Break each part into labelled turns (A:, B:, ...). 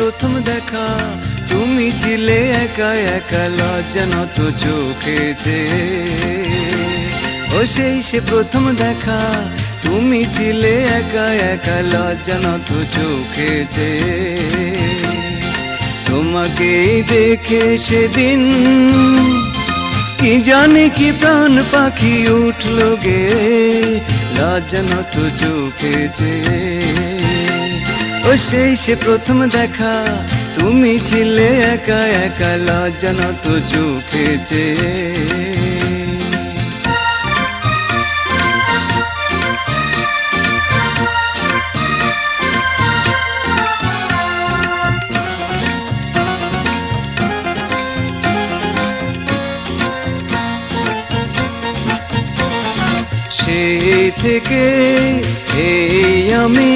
A: প্রথম দেখা, তুমি ছিলে একা একা লজ্জা নত চোখে যে। ও সেই সে প্রথম দেখা, তুমি ছিলে একা একা লজ্জা নত চোখে যে। তোমাকে দেখে সেদিন কি জানি কি প্রাণ পাখি উঠলো গে লজ্জা নত চোখে যে। ও সেই সে প্রথম দেখা, তুমি ছিলে একা একা লজ্জা নত চোখে যে। সেই থেকে এই আমি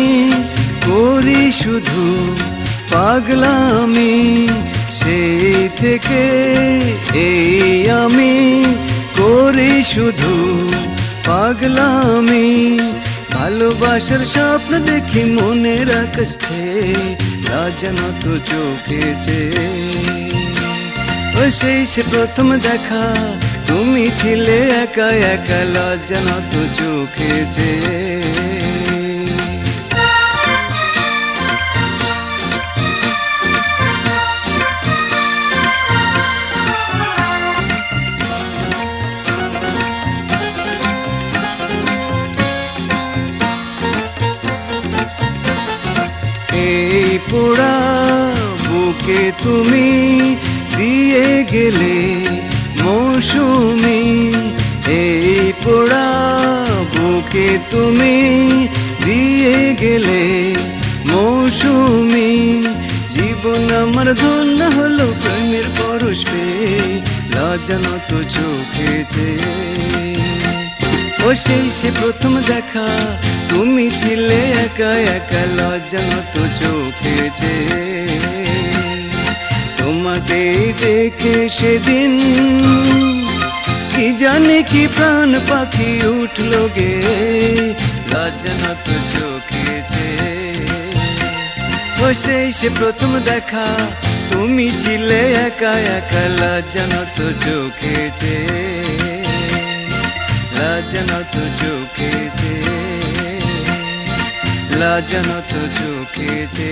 A: করি শুধু পাগলামি। সেই থেকে এই আমি করি শুধু পাগলামি। ভালোবাসার স্বপ্ন দেখি মনের আকাশ ছেয়ে লজ্জা নত চোখে যে। ও সেই সে প্রথম দেখা, তুমি ছিলে একা একা লজ্জা নত চোখে যে। এই পোড়া বুকে তুমি দিয়ে গেলে মৌসুমি। এই পোড়া বুকে তুমি দিয়ে গেলে মৌসুমি। জীবন আমার ধন্য হলো প্রেমের পরশ পেয়ে লজ্জা নত চোখে যে। ও সেই সে প্রথম দেখা, তুমি ছিলে একা একা লজ্জা নত চোখে যে। তোমাকে দেখে সেদিন কি জানে কি প্রাণ পাখি উঠলো গে লজ্জা নত চোখে যে। ও সেই সে প্রথম দেখা, তুমি ছিলে একা একা লজ্জা নত চোখে যে। লজ্জা নত চোখে যে, লজ্জা নত চোখে যে।